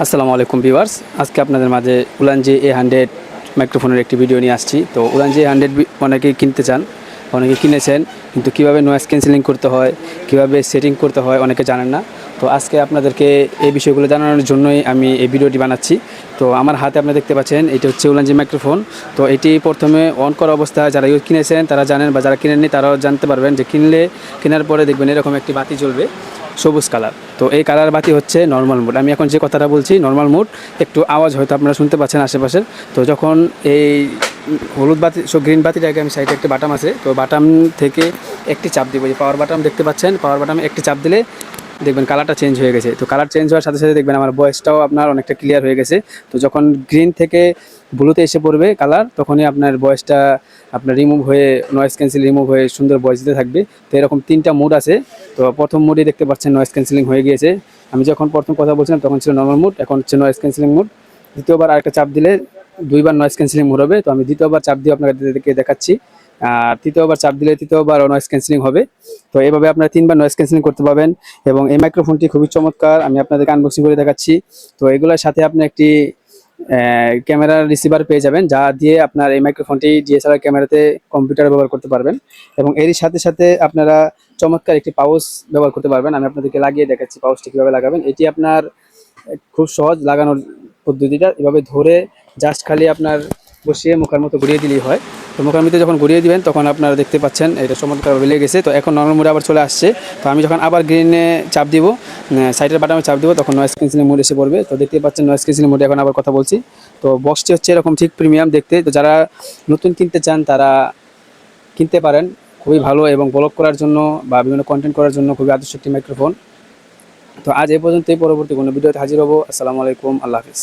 আসসালামু আলাইকুম ভিউয়ার্স, আজকে আপনাদের মাঝে উলানজি A100 মাইক্রোফোনের একটি ভিডিও নিয়ে আসছি। তো উলানজি A100 অনেকেই কিনতে চান, অনেকে কিনেছেন, কিন্তু কীভাবে নয়েজ ক্যান্সেলিং করতে হয়, কীভাবে সেটিং করতে হয় অনেকে জানেন না। তো আজকে আপনাদেরকে এই বিষয়গুলো জানানোর জন্যই আমি এই ভিডিওটি বানাচ্ছি। তো আমার হাতে আপনারা দেখতে পাচ্ছেন এটি হচ্ছে উলানজি মাইক্রোফোন। তো এটি প্রথমে অন করা অবস্থায় যারা কিনেছেন তারা জানেন, বা যারা কিনেননি তারাও জানতে পারবেন যে কেনার পরে দেখবেন এরকম একটি বাতি জ্বলবে, সবুজ কালার। তো এই কালার বাতি হচ্ছে নর্মাল মোড। আমি এখন যে কথাটা বলছি নর্মাল মোড, একটু আওয়াজ হয়তো আপনারা শুনতে পাচ্ছেন আশেপাশের। তো যখন এই হলুদ বাতি গ্রিন বাতিটাকে আমি সাইডে একটা বাটাম আছে, তো বাটাম থেকে একটি চাপ দিব, যে পাওয়ার বাটাম দেখতে পাচ্ছেন, পাওয়ার বাটামে একটি চাপ দিলে দেখবেন কালারটা চেঞ্জ হয়ে গেছে। তো কালার চেঞ্জ হওয়ার সাথে সাথে দেখবেন আমার ভয়েসটাও আপনার অনেকটা ক্লিয়ার হয়ে গেছে। তো যখন গ্রিন থেকে ব্লুতে এসে পড়বে কালার, তখনই আপনার ভয়েসটা আপনার রিমুভ হয়ে, নয়েজ ক্যান্সেল রিমুভ হয়ে সুন্দর ভয়েস দিতে থাকবে। তো এরকম 3টা মোড আছে। তো প্রথম মোডে দেখতে পাচ্ছেন নয়েজ ক্যান্সেলিং হয়ে গিয়েছে। আমি যখন প্রথম কথা বলছিলাম তখন ছিল নর্মাল মোড, এখন হচ্ছে নয়েজ ক্যান্সেলিং মোড। দ্বিতীয়বার আরেকটা চাপ দিলে 2বার নয়েজ ক্যান্সেলিং মোড হবে। তো আমি দ্বিতীয়বার চাপ দিয়ে আপনাদেরকে দেখাচ্ছি। আর তৃতীয়বার চাপ দিলে তৃতীয়বার নয়েজ ক্যান্সেলিং হবে। তো এইভাবে আপনারা 3বার নয়েজ ক্যান্সেলিং করতে পারবেন। এবং এই মাইক্রোফোনটি খুবই চমৎকার, আমি আপনাদেরকে আনবক্সিং করে দেখাচ্ছি। তো এগুলোর সাথে আপনি একটি ক্যামেরার রিসিভার পেয়ে যাবেন, যা দিয়ে আপনার এই মাইক্রোফোনটি DSLR ক্যামেরাতে কম্পিউটার ব্যবহার করতে পারবেন। এবং এরই সাথে সাথে আপনারা চমৎকার একটি পাউচ ব্যবহার করতে পারবেন। আমি আপনাদেরকে লাগিয়ে দেখাচ্ছি পাউচটি কীভাবে লাগাবেন। এটি আপনার খুব সহজ লাগানোর পদ্ধতিটা। এভাবে ধরে জাস্ট খালি আপনার বসিয়ে মুখের মতো ঘুরিয়ে দিলেই হয়। তো মুখের মধ্যে যখন ঘুরিয়ে দিবেন তখন আপনারা দেখতে পাচ্ছেন এটা চমৎকারভাবে লেগে গেছে। তো এখন নর্মাল মোডে আবার চলে আসছে। তো আমি যখন আবার গ্রিনে চাপ দিব, সাইডের বাটনে চাপ দিব, তখন নয়েজ ক্যান্সেলিং মোড এসে পড়বে। তো দেখতে পাচ্ছেন নয়েজ ক্যান্সেলিং মোডে এখন আবার কথা বলছি। তো বক্সটি হচ্ছে এরকম ঠিক প্রিমিয়াম দেখতে। তো যারা নতুন কিনতে চান তারা কিনতে পারেন। খুবই ভালো এবং ব্লগ করার জন্য বা বিভিন্ন কন্টেন্ট করার জন্য খুবই আদর্শ একটি মাইক্রোফোন। তো আজ এই পর্যন্তই, পরবর্তী কোনো ভিডিওতে হাজির হব। আসসালামু আলাইকুম, আল্লাহ হাফিজ।